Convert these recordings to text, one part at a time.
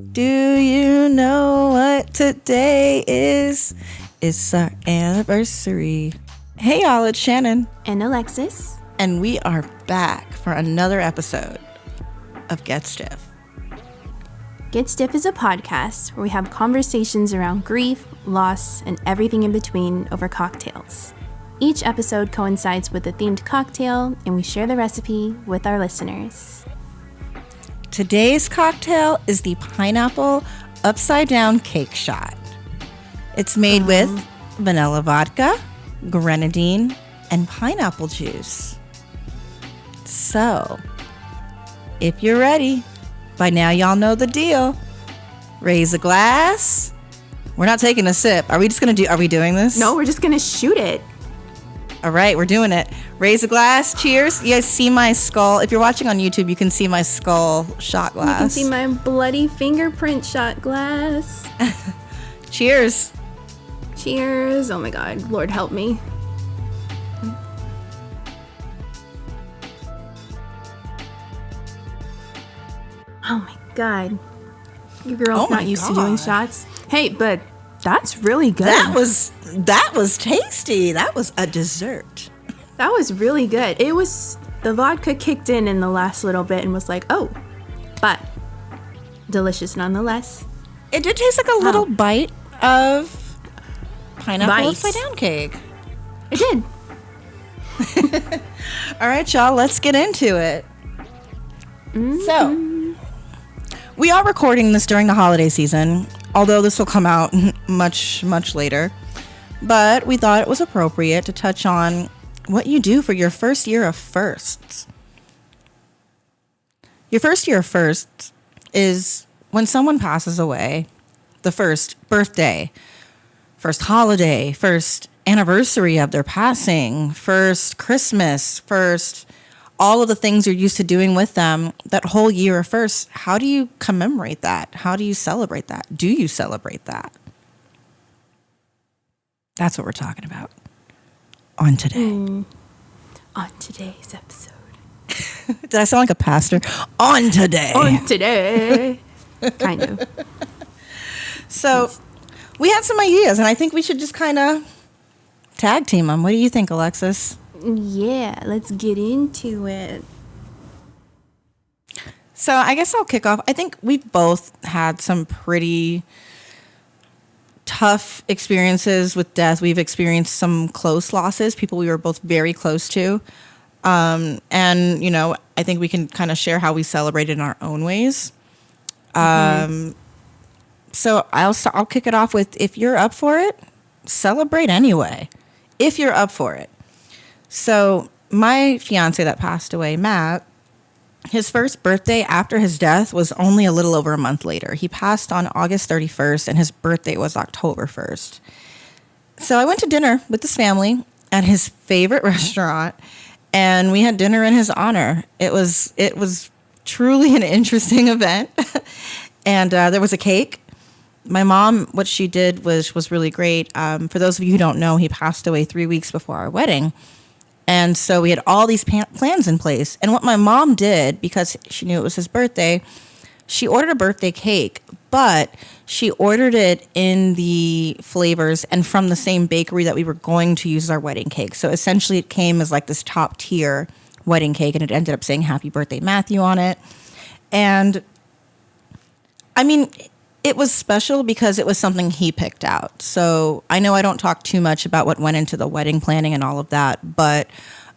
Do you know what today is? It's our anniversary. Hey y'all, it's Shannon. And Alexis. And we are back for another episode of Get Stiff. Get Stiff is a podcast where we have conversations around grief, loss, and everything in between over cocktails. Each episode coincides with a themed cocktail, and we share the recipe with our listeners. Today's cocktail is the pineapple upside down cake shot. It's made with vanilla vodka, grenadine, and pineapple juice. So, if you're ready, by now y'all know the deal. Raise a glass. We're not taking a sip. Are we doing this? No, we're just gonna shoot it. All right, we're doing it. Raise a glass. Cheers. You guys see my skull? If you're watching on YouTube, you can see my skull shot glass. You can see my bloody fingerprint shot glass. Cheers. Cheers. Oh my God. Lord help me. Oh my God. Your girl's not used to doing shots. Hey, but that's really good. That was tasty. That was a dessert. That was really good. The vodka kicked in the last little bit and was like, oh, but delicious nonetheless. It did taste like a little bite of pineapple upside down cake. It did. All right, y'all, let's get into it. So, we are recording this during the holiday season, although this will come out much, much later. But we thought it was appropriate to touch on what you do for your first year of firsts. Your first year of firsts is when someone passes away, the first birthday, first holiday, first anniversary of their passing, first Christmas, first all of the things you're used to doing with them, that whole year of first. How do you commemorate that? How do you celebrate that? Do you celebrate that? That's what we're talking about on today. On today's episode. Did I sound like a pastor? On today. On today. Kind of. So we had some ideas, and I think we should just kind of tag team them. What do you think, Alexis? Yeah, let's get into it. So I guess I'll kick off. I think we've both had some pretty tough experiences with death. We've experienced some close losses, people we were both very close to. And, you know, I think we can kind of share how we celebrate in our own ways. So I'll kick it off with, if you're up for it, celebrate anyway. If you're up for it. So my fiance that passed away, Matt, his first birthday after his death was only a little over a month later. He passed on August 31st, and his birthday was October 1st. So I went to dinner with his family at his favorite restaurant, and we had dinner in his honor. It was truly an interesting event. And there was a cake. My mom, what she did was really great. For those of you who don't know, he passed away 3 weeks before our wedding. And so we had all these plans in place. And what my mom did, because she knew it was his birthday, she ordered a birthday cake, but she ordered it in the flavors and from the same bakery that we were going to use as our wedding cake. So essentially it came as like this top tier wedding cake, and it ended up saying Happy Birthday Matthew on it. And I mean, it was special because it was something he picked out. So I know I don't talk too much about what went into the wedding planning and all of that, but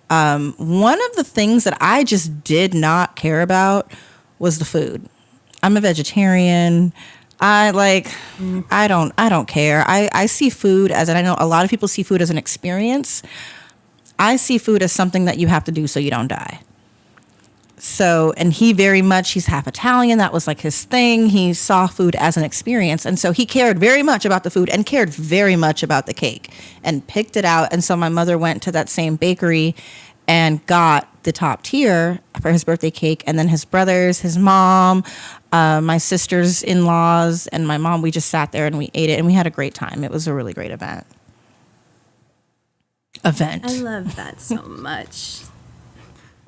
one of the things that I just did not care about was the food. I'm a vegetarian. I don't care. I see food as, and I know a lot of people see food as an experience. I see food as something that you have to do so you don't die. So, and he's half Italian. That was like his thing. He saw food as an experience. And so he cared very much about the food and cared very much about the cake and picked it out. And so my mother went to that same bakery and got the top tier for his birthday cake. And then his brothers, his mom, my sister's in-laws, and my mom, we just sat there and we ate it and we had a great time. It was a really great event. I love that so much.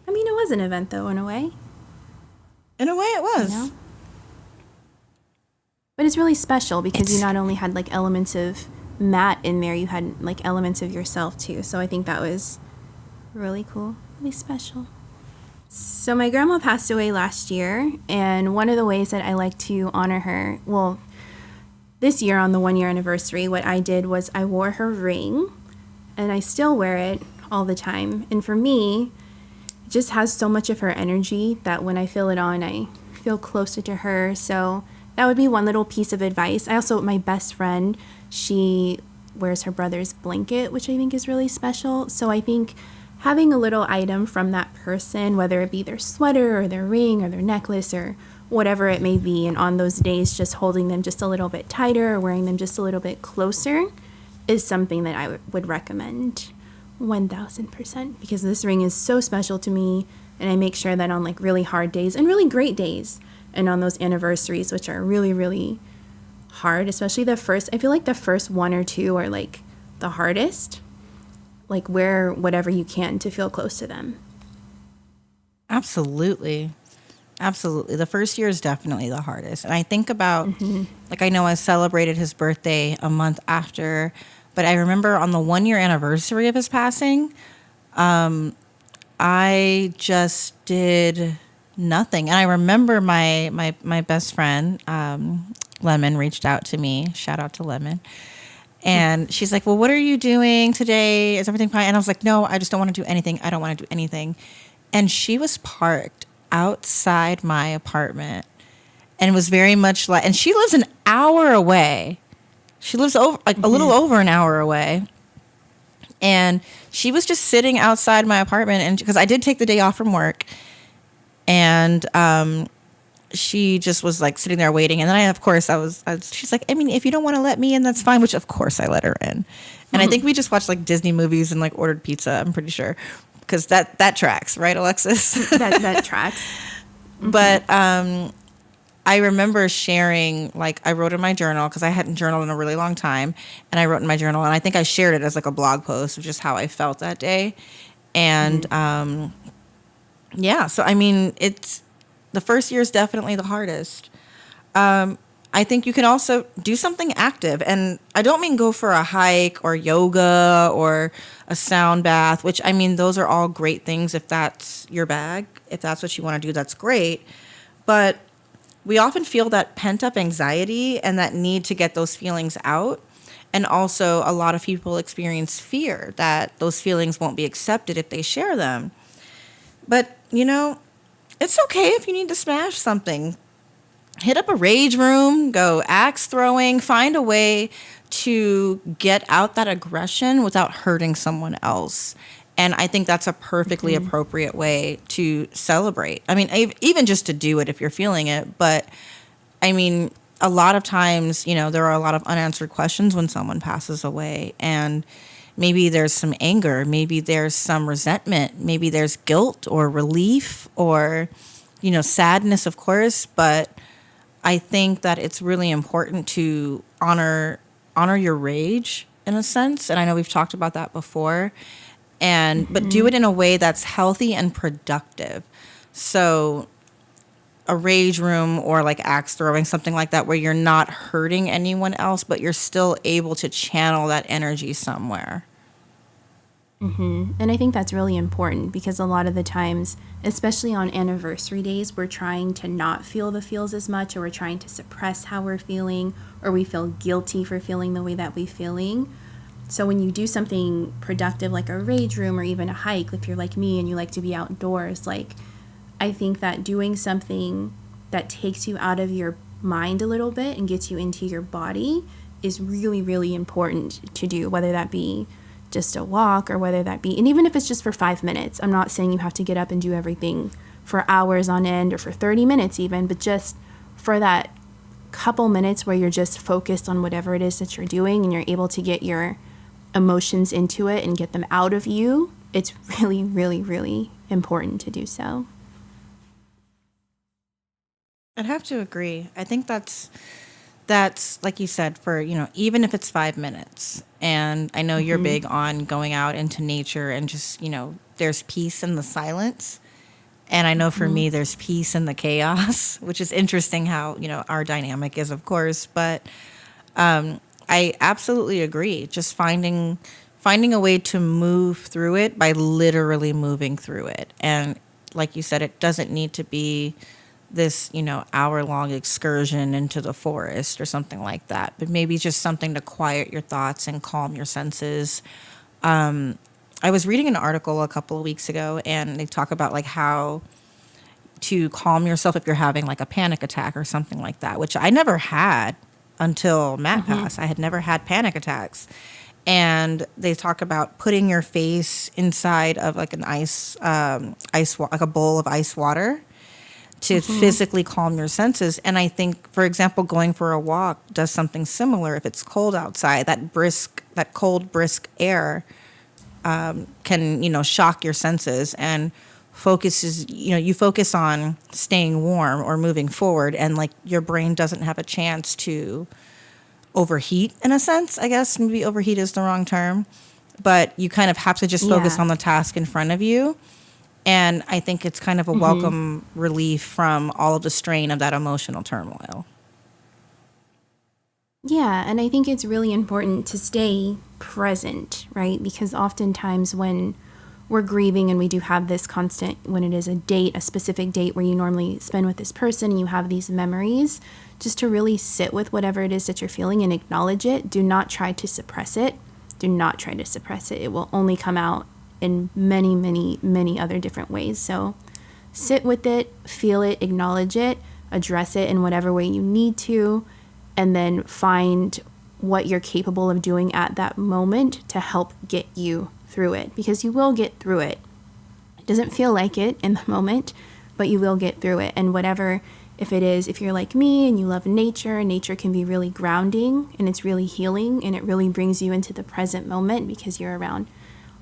I mean, it was an event, though, in a way. In a way, it was. You know? was really special because you not only had like elements of Matt in there, you had like elements of yourself too. So I think that was really cool, really special. So my grandma passed away last year, and one of the ways that I like to honor her, well, this year on the 1 year anniversary, what I did was I wore her ring, and I still wear it all the time. And for me, it just has so much of her energy that when I feel it on, I feel closer to her. So that would be one little piece of advice. I also, my best friend, she wears her brother's blanket, which I think is really special. So I think having a little item from that person, whether it be their sweater or their ring or their necklace or whatever it may be, and on those days just holding them just a little bit tighter or wearing them just a little bit closer is something that I would recommend 1000%, because this ring is so special to me, and I make sure that on like really hard days and really great days and on those anniversaries, which are really, really hard, especially the first, I feel like the first one or two are like the hardest, like wear whatever you can to feel close to them. Absolutely. Absolutely. The first year is definitely the hardest. And I think about, like, I know I celebrated his birthday a month after, but I remember on the 1 year anniversary of his passing, I just did nothing. And I remember my best friend, Lemon, reached out to me. Shout out to Lemon. And she's like, well, what are you doing today? Is everything fine? And I was like, no, I just don't want to do anything. I don't want to do anything. And she was parked outside my apartment, and it was very much like, and she lives an hour away. She lives over like a little over an hour away. And she was just sitting outside my apartment, and because I did take the day off from work, and she just was like sitting there waiting. And then of course she's like, I mean, if you don't want to let me in, that's fine, which of course I let her in. And I think we just watched like Disney movies and like ordered pizza, I'm pretty sure. Because that tracks, right, Alexis? that tracks. But I remember sharing, like, I wrote in my journal, because I hadn't journaled in a really long time, and I wrote in my journal, and I think I shared it as like a blog post of just how I felt that day. And yeah, so I mean, it's the first year is definitely the hardest. I think you can also do something active. And I don't mean go for a hike or yoga or a sound bath, which, I mean, those are all great things if that's your bag. If that's what you want to do, that's great. But we often feel that pent-up anxiety and that need to get those feelings out. And also a lot of people experience fear that those feelings won't be accepted if they share them. But, you know, it's okay if you need to smash something. Hit up a rage room, go axe throwing, find a way to get out that aggression without hurting someone else. And I think that's a perfectly appropriate way to celebrate. I mean, even just to do it if you're feeling it. But I mean, a lot of times, you know, there are a lot of unanswered questions when someone passes away. And maybe there's some anger, maybe there's some resentment, maybe there's guilt or relief or, you know, sadness, of course. But I think that it's really important to honor your rage in a sense. And I know we've talked about that before. But do it in a way that's healthy and productive. So a rage room or like axe throwing, something like that, where you're not hurting anyone else, but you're still able to channel that energy somewhere. And I think that's really important because a lot of the times, especially on anniversary days, we're trying to not feel the feels as much, or we're trying to suppress how we're feeling, or we feel guilty for feeling the way that we're feeling. So when you do something productive like a rage room or even a hike, if you're like me and you like to be outdoors, like I think that doing something that takes you out of your mind a little bit and gets you into your body is really, really important to do, whether that be just a walk or whether that be, and even if it's just for 5 minutes, I'm not saying you have to get up and do everything for hours on end or for 30 minutes even, but just for that couple minutes where you're just focused on whatever it is that you're doing and you're able to get your emotions into it and get them out of you, it's really, really, really important to do so. I'd have to agree. I think that's like you said, for, you know, even if it's 5 minutes. And I know you're big on going out into nature and just, you know, there's peace in the silence. And I know for me, there's peace in the chaos, which is interesting how, our dynamic is, of course. But I absolutely agree. Just finding a way to move through it by literally moving through it. And like you said, it doesn't need to be this, hour-long excursion into the forest or something like that. But maybe just something to quiet your thoughts and calm your senses. I was reading an article a couple of weeks ago, and they talk about like how to calm yourself if you're having like a panic attack or something like that, which I never had until Matt passed. I had never had panic attacks. And they talk about putting your face inside of like an like a bowl of ice water to physically calm your senses. And I think, for example, going for a walk does something similar. If it's cold outside, that cold, brisk air can, shock your senses and you focus on staying warm or moving forward, and like your brain doesn't have a chance to overheat in a sense. I guess maybe overheat is the wrong term, but you kind of have to just focus on the task in front of you. And I think it's kind of a welcome relief from all of the strain of that emotional turmoil. Yeah, and I think it's really important to stay present, right? Because oftentimes when we're grieving and we do have this constant, when it is a specific date where you normally spend with this person and you have these memories, just to really sit with whatever it is that you're feeling and acknowledge it. Do not try to suppress it. Do not try to suppress it. It will only come out in many, many, many other different ways. So sit with it, feel it, acknowledge it, address it in whatever way you need to, and then find what you're capable of doing at that moment to help get you through it, because you will get through it. It doesn't feel like it in the moment, but you will get through it. And whatever, if you're like me and you love nature can be really grounding and it's really healing and it really brings you into the present moment because you're around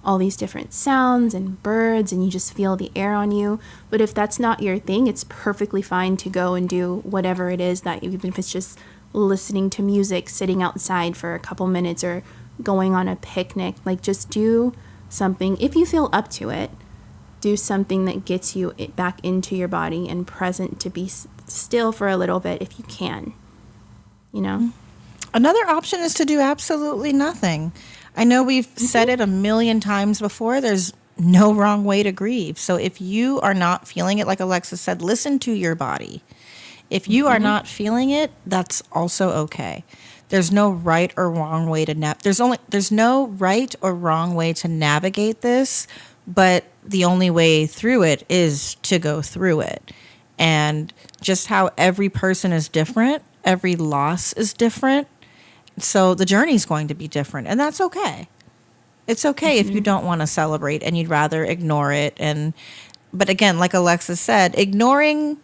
all these different sounds and birds and you just feel the air on you. But if that's not your thing, it's perfectly fine to go and do whatever it is, that even if it's just listening to music, sitting outside for a couple minutes, or going on a picnic. Like, just do something. If you feel up to it, do something that gets you back into your body and present, to be still for a little bit if you can, Another option is to do absolutely nothing. I know we've said it a million times before. There's no wrong way to grieve. So if you are not feeling it, like Alexis said, listen to your body. If you are not feeling it, that's also okay. There's no right or wrong way to there's no right or wrong way to navigate this, but the only way through it is to go through it. And just how every person is different, every loss is different. So the journey is going to be different, and that's okay. It's okay if you don't want to celebrate and you'd rather ignore it. But again, like Alexis said, ignoring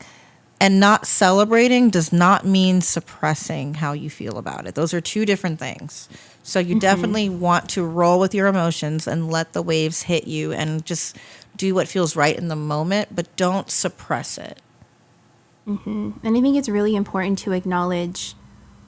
and not celebrating does not mean suppressing how you feel about it. Those are two different things. So you definitely want to roll with your emotions and let the waves hit you and just do what feels right in the moment, but don't suppress it. And I think it's really important to acknowledge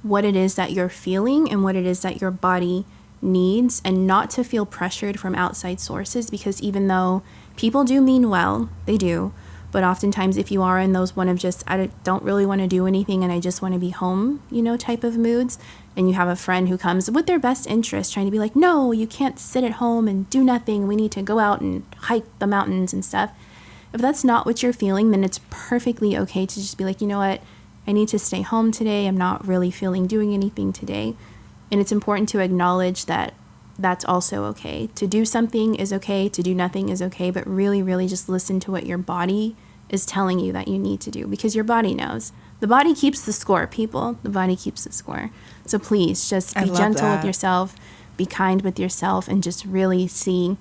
what it is that you're feeling and what it is that your body needs, and not to feel pressured from outside sources, because even though people do mean well, they do, but oftentimes if you are in those one of just, I don't really want to do anything and I just want to be home, type of moods, and you have a friend who comes with their best interest trying to be like, no, you can't sit at home and do nothing, we need to go out and hike the mountains and stuff. If that's not what you're feeling, then it's perfectly okay to just be like, you know what, I need to stay home today. I'm not really feeling doing anything today. And it's important to acknowledge that that's also okay. To do something is okay. To do nothing is okay. But really, really just listen to what your body is telling you that you need to do, because your body knows. The body keeps the score, people. The body keeps the score. So please just be gentle with yourself, be kind with yourself, and just really see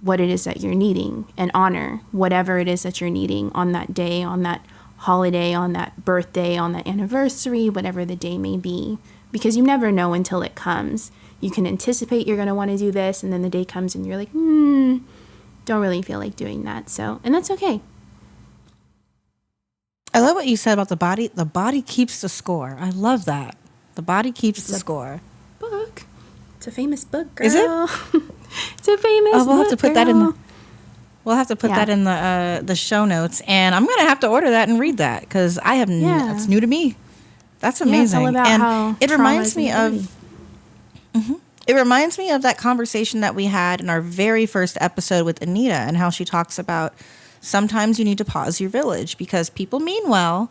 what it is that you're needing and honor whatever it is that you're needing on that day, on that holiday, on that birthday, on that anniversary, whatever the day may be, because you never know until it comes. You can anticipate you're going to want to do this, and then the day comes and you're like, don't really feel like doing that. So, and that's okay. I love what you said about the body. The body keeps the score. I love that. The body keeps the score. Book. It's a famous book, girl. Is it? It's a famous book. We'll have to put that in. We'll have to put that in the show notes, and I'm gonna have to order that and read that because I have it's new to me. That's amazing. It's all about and how it reminds me of it reminds me of that conversation that we had in our very first episode with Anita, and how she talks about sometimes you need to pause your village because people mean well,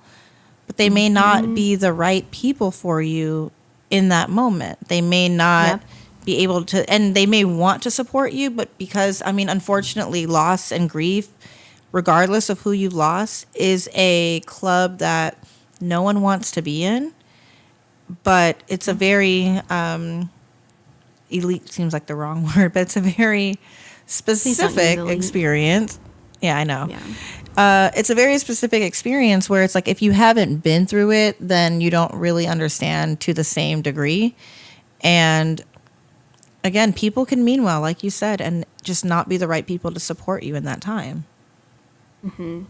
but they may not be the right people for you in that moment. They may not be able to, and they may want to support you, but because, I mean, unfortunately, loss and grief, regardless of who you've lost, is a club that no one wants to be in. But it's a very elite, seems like the wrong word, but it's a very specific experience. Yeah, I know. Yeah. It's a very specific experience where it's like if you haven't been through it, then you don't really understand to the same degree. And again, people can mean well, like you said, and just not be the right people to support you in that time. Mm-hmm.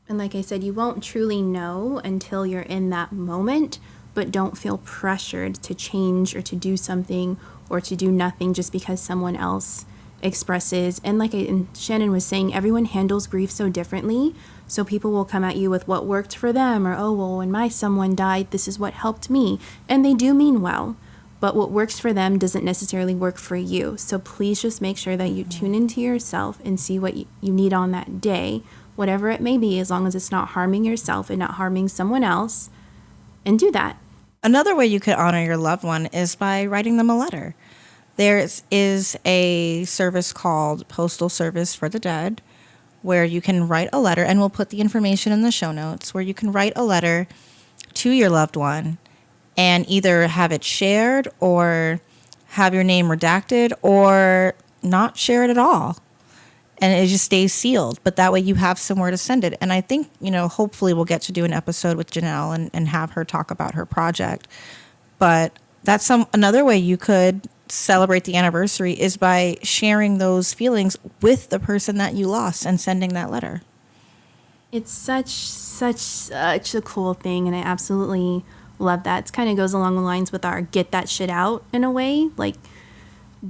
And like I said, you won't truly know until you're in that moment, but don't feel pressured to change or to do something or to do nothing just because someone else expresses. And and Shannon was saying, everyone handles grief so differently. So people will come at you with what worked for them, or, oh, well, when my someone died, this is what helped me. And they do mean well. But what works for them doesn't necessarily work for you. So please just make sure that you tune into yourself and see what you need on that day, whatever it may be, as long as it's not harming yourself and not harming someone else, and do that. Another way you could honor your loved one is by writing them a letter. There is a service called Postal Service for the Dead, where you can write a letter, and we'll put the information in the show notes, where you can write a letter to your loved one and either have it shared or have your name redacted or not share it at all. And it just stays sealed. But that way you have somewhere to send it. And I think, hopefully we'll get to do an episode with Janelle and have her talk about her project. But that's another way you could celebrate the anniversary is by sharing those feelings with the person that you lost and sending that letter. It's such a cool thing, and I absolutely love that. It kind of goes along the lines with our get that shit out in a way, like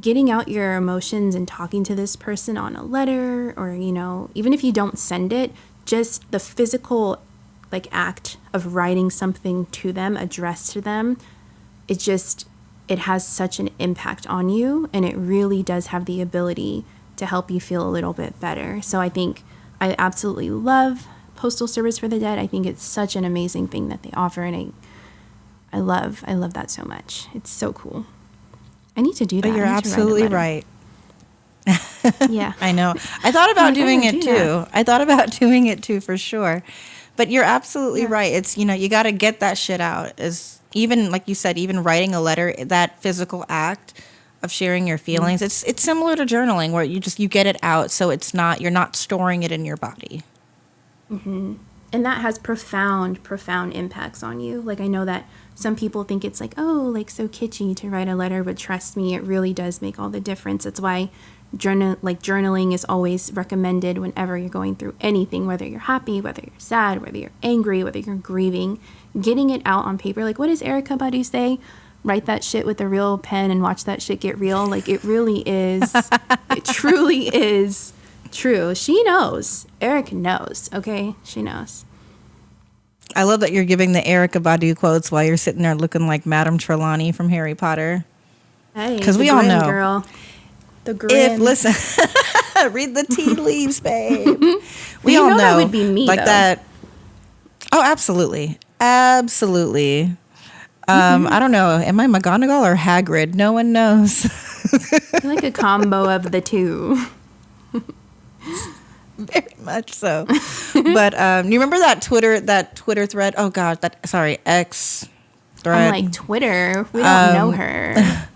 getting out your emotions and talking to this person on a letter, or even if you don't send it, just the physical act of writing something to them, addressed to them, it has such an impact on you, and it really does have the ability to help you feel a little bit better. So I think I absolutely love Postal Service for the Dead. I think it's such an amazing thing that they offer, and I love that so much. It's so cool. I need to do that. But you're absolutely right. Yeah. I know. I thought about doing it too. I thought about doing it too for sure. But you're absolutely right. It's, you got to get that shit out. Even like you said, even writing a letter, that physical act of sharing your feelings, it's similar to journaling where you get it out, so you're not storing it in your body. Mm-hmm. And that has profound impacts on you. I know that some people think it's so kitschy to write a letter, but trust me, it really does make all the difference. That's why journaling is always recommended whenever you're going through anything, whether you're happy, whether you're sad, whether you're angry, whether you're grieving. Getting it out on paper, what does Erykah Badu say? Write that shit with a real pen and watch that shit get real. It really is. It truly is true. She knows. Eric knows. Okay, she knows. I love that you're giving the Erykah Badu quotes while you're sitting there looking like Madame Trelawney from Harry Potter. Hey, because we all know, girl. The grin. Listen, read the tea leaves, babe. We all know that would be me, though. That. Oh, absolutely. Absolutely. I don't know. Am I McGonagall or Hagrid? No one knows. I like a combo of the two. Very much so. But you remember that Twitter thread? Oh God, X thread. I'm like, Twitter? We don't know her.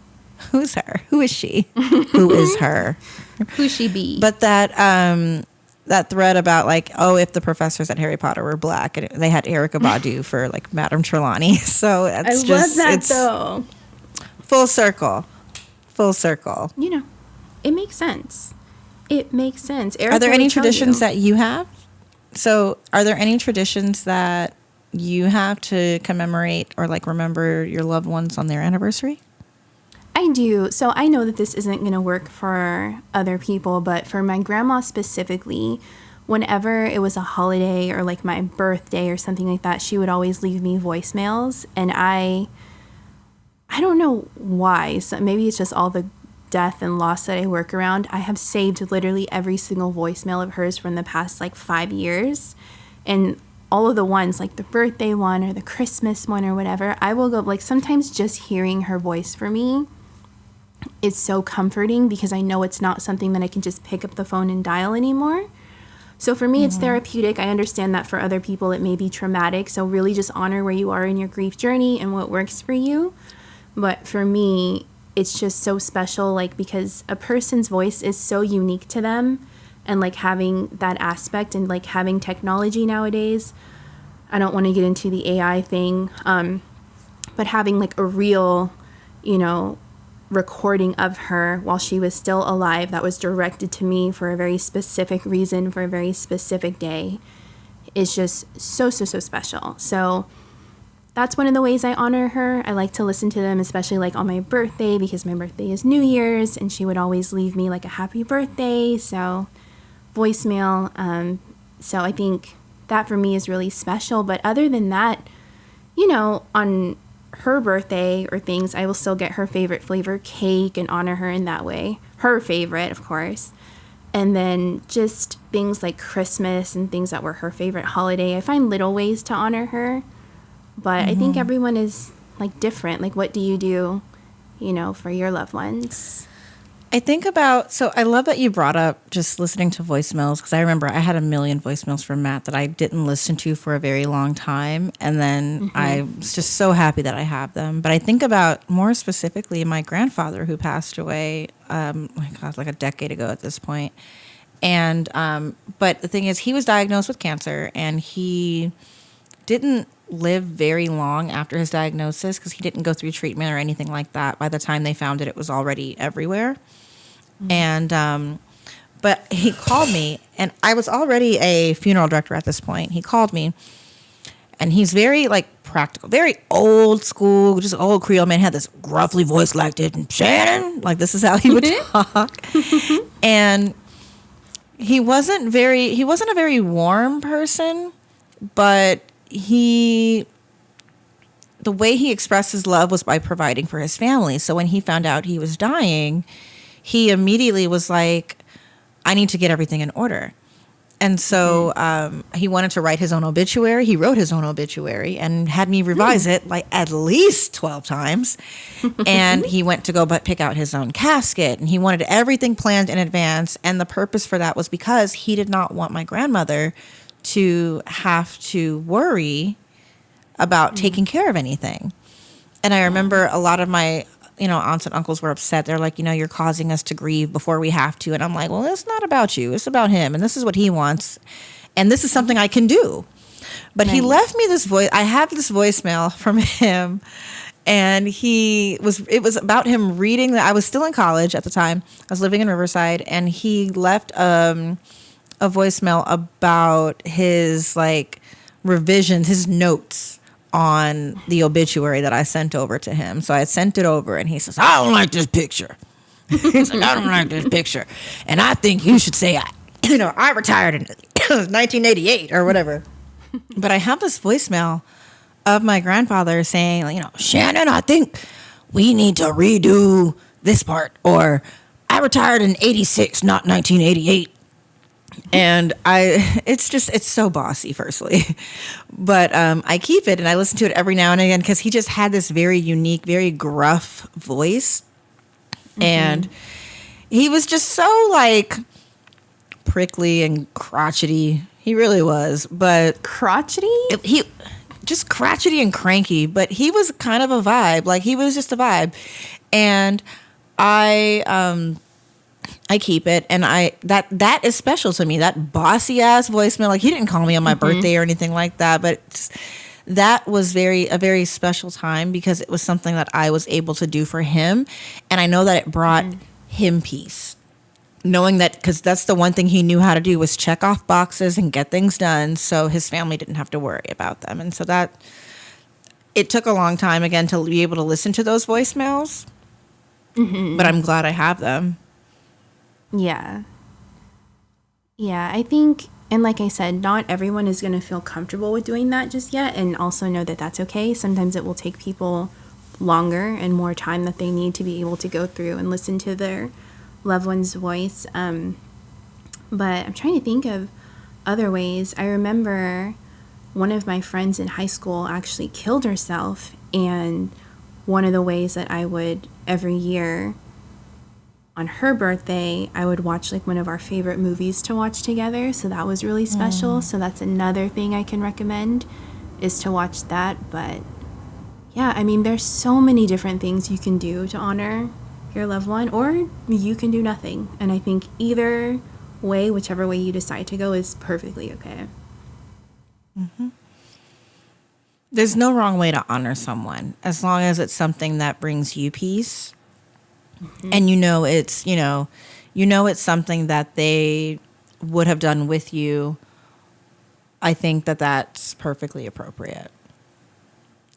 Who's her? Who is she? Who is her? Who she be? But that thread about if the professors at Harry Potter were black, and they had Erykah Badu for Madame Trelawney. So it's love that though. Full circle. It makes sense. It makes sense. Are there any traditions that you have? So are there any traditions that you have to commemorate or remember your loved ones on their anniversary? I do. So I know that this isn't going to work for other people, but for my grandma specifically, whenever it was a holiday or like my birthday or something like that, she would always leave me voicemails. And I don't know why. So maybe it's just all the death and loss that I work around. I have saved literally every single voicemail of hers from the past like 5 years. And all of the ones, like the birthday one or the Christmas one or whatever, I will go, like, sometimes just hearing her voice for me is so comforting because I know it's not something that I can just pick up the phone and dial anymore. So for me, it's therapeutic. I understand that for other people, it may be traumatic. So really just honor where you are in your grief journey and what works for you. But for me, it's just so special, like, because a person's voice is so unique to them. And like having that aspect and like having technology nowadays, I don't want to get into the AI thing, but having like a real, recording of her while she was still alive that was directed to me for a very specific reason, for a very specific day, is just so, so, so special. So that's one of the ways I honor her. I like to listen to them, especially like on my birthday, because my birthday is New Year's, and she would always leave me like a happy birthday. So voicemail. So I think that for me is really special. But other than that, on her birthday or things, I will still get her favorite flavor cake and honor her in that way. Her favorite, of course. And then just things like Christmas and things that were her favorite holiday. I find little ways to honor her. But I think everyone is like different. Like, what do you do, for your loved ones? I think about, so I love that you brought up just listening to voicemails, because I remember I had a million voicemails from Matt that I didn't listen to for a very long time. And then I was just so happy that I have them. But I think about more specifically my grandfather who passed away, like a decade ago at this point. And, but the thing is, he was diagnosed with cancer, and he didn't live very long after his diagnosis because he didn't go through treatment or anything like that. By the time they found it, it was already everywhere. And but he called me, and I was already a funeral director at this point. He called me, and he's very like practical, very old school, just old Creole man. He had this gruffly voice like this, Shannon, like this is how he would talk. And he wasn't a very warm person, but the way he expressed his love was by providing for his family. So when he found out he was dying, he immediately was like, I need to get everything in order. And so he wanted to write his own obituary. He wrote his own obituary and had me revise it like at least 12 times. And he went to go pick out his own casket, and he wanted everything planned in advance. And the purpose for that was because he did not want my grandmother to have to worry about taking care of anything. And I remember a lot of my aunts and uncles were upset. They're like, you're causing us to grieve before we have to. And I'm like, well, it's not about you. It's about him. And this is what he wants. And this is something I can do. But he left me this voice. I have this voicemail from him. And it was about him reading I was still in college at the time. I was living in Riverside. And he left a voicemail about his like revisions, his notes on the obituary that I sent over to him. So I sent it over, and he says, I don't like this picture. He's like, I don't like this picture. And I think you should say, I retired in 1988 or whatever. But I have this voicemail of my grandfather saying, Shannon, I think we need to redo this part. Or I retired in 86, not 1988. And it's so bossy, firstly, but I keep it and I listen to it every now and again because he just had this very unique, very gruff voice, and he was just so like prickly and crotchety. He really was, but Crotchety? He just crotchety and cranky, but he was kind of a vibe. Like he was just a vibe, and I keep it, and that is special to me. That bossy ass voicemail. Like he didn't call me on my birthday or anything like that, but that was a very special time because it was something that I was able to do for him, and I know that it brought him peace, knowing that because that's the one thing he knew how to do was check off boxes and get things done, so his family didn't have to worry about them, and so that it took a long time again to be able to listen to those voicemails. but I'm glad I have them. Yeah. Yeah, I think, and like I said, not everyone is going to feel comfortable with doing that just yet, and also know that that's okay. Sometimes it will take people longer and more time that they need to be able to go through and listen to their loved one's voice. But I'm trying to think of other ways. I remember one of my friends in high school actually killed herself, and one of the ways that I would every year on her birthday, I would watch like one of our favorite movies to watch together. So that was really special. So that's another thing I can recommend, is to watch that. But yeah, I mean, there's so many different things you can do to honor your loved one, or you can do nothing. And I think either way, whichever way you decide to go, is perfectly okay. There's no wrong way to honor someone, as long as it's something that brings you peace. And it's something that they would have done with you. I think that that's perfectly appropriate.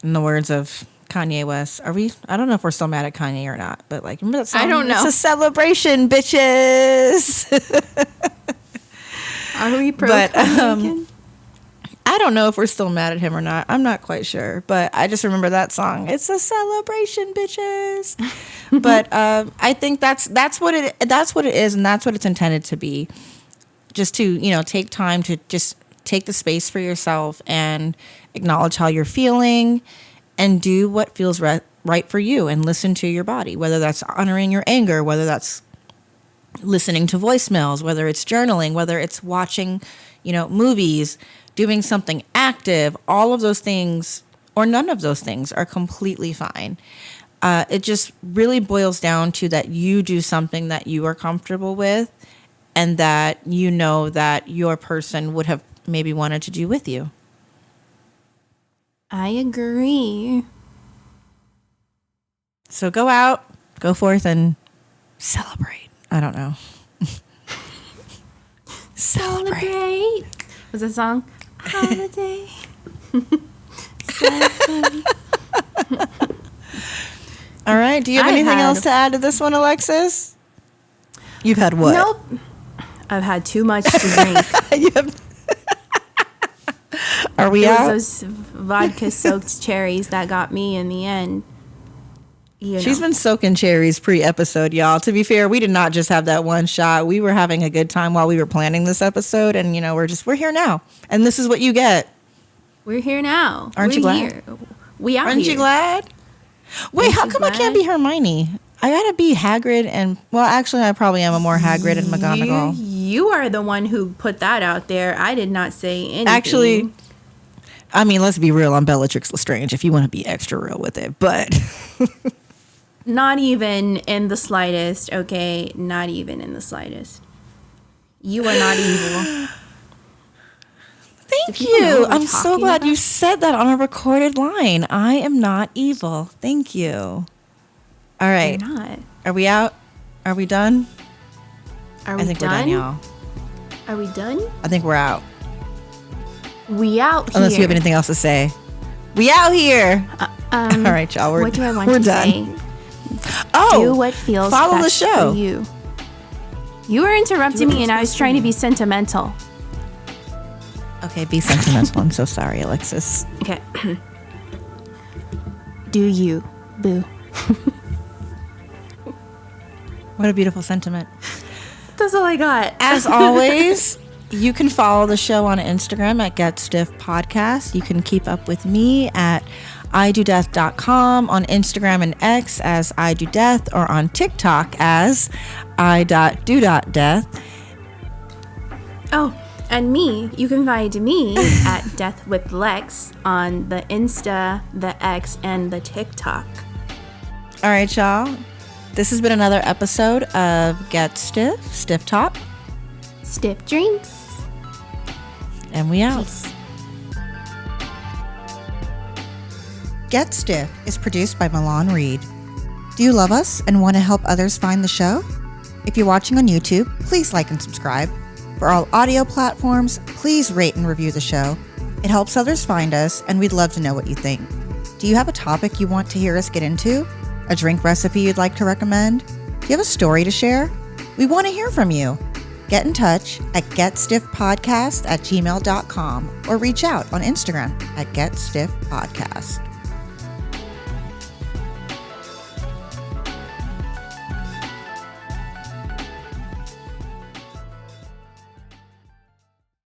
In the words of Kanye West, I don't know if we're still mad at Kanye or not, but like, remember that song? I don't know. It's a celebration, bitches. Are we pro But, Kanye again? I don't know if we're still mad at him or not. I'm not quite sure, but I just remember that song. It's a celebration, bitches. But I think that's what it is, and that's what it's intended to be. Just to take time to just take the space for yourself and acknowledge how you're feeling, and do what feels right for you, and listen to your body. Whether that's honoring your anger, whether that's listening to voicemails, whether it's journaling, whether it's watching, movies, doing something active, all of those things, or none of those things, are completely fine. It just really boils down to that you do something that you are comfortable with, and that that your person would have maybe wanted to do with you. I agree. So go forth and celebrate. I don't know. Celebrate. Was that song? Holiday. All right. Do you have anything else to add to this one, Alexis? You've had what? Nope. I've had too much to drink. Are we It out? was those vodka-soaked cherries that got me in the end. She's been soaking cherries pre-episode, y'all. To be fair, we did not just have that one shot. We were having a good time while we were planning this episode, and we're here now, and this is what you get. We're here now. Aren't you glad? Here. We out Aren't here. you glad? Wait, how come I can't be Hermione? I gotta be Hagrid, and actually, I probably am a more Hagrid and McGonagall. You are the one who put that out there. I did not say anything. Actually, I mean, let's be real. I'm Bellatrix Lestrange, if you want to be extra real with it, but. Not even in the slightest, okay? Not even in the slightest. You are not evil. Thank you. I'm so glad you said that on a recorded line. I am not evil. Thank you. All right. You're not. Are we out? Are we done? Are we I think done? we're done, y'all. Are we done? I think we're out. We out here. Unless you have anything else to say. We out here. All right, y'all. What do I want we're to done. say? Oh, Do what feels follow best the show. for you. You were interrupting me, and I was trying to be sentimental. Okay, be sentimental. I'm so sorry, Alexis. Okay. Do you, boo. What a beautiful sentiment. That's all I got. As always, you can follow the show on Instagram at Get Stiff Podcast. You can keep up with me at idodeath.com, on Instagram and X as idodeath, or on TikTok as i.do.death. Oh, and me, you can find me at Death with Lex on the Insta, the X, and the TikTok. All right, y'all. This has been another episode of Get Stiff, Stiff Top. Stiff Dreams. And we out. Peace. Get Stiff is produced by Milan Reed. Do you love us and want to help others find the show? If you're watching on YouTube, please like and subscribe. For all audio platforms, please rate and review the show. It helps others find us, and we'd love to know what you think. Do you have a topic you want to hear us get into? A drink recipe you'd like to recommend? Do you have a story to share? We want to hear from you. Get in touch at getstiffpodcast@gmail.com or reach out on Instagram at getstiffpodcast.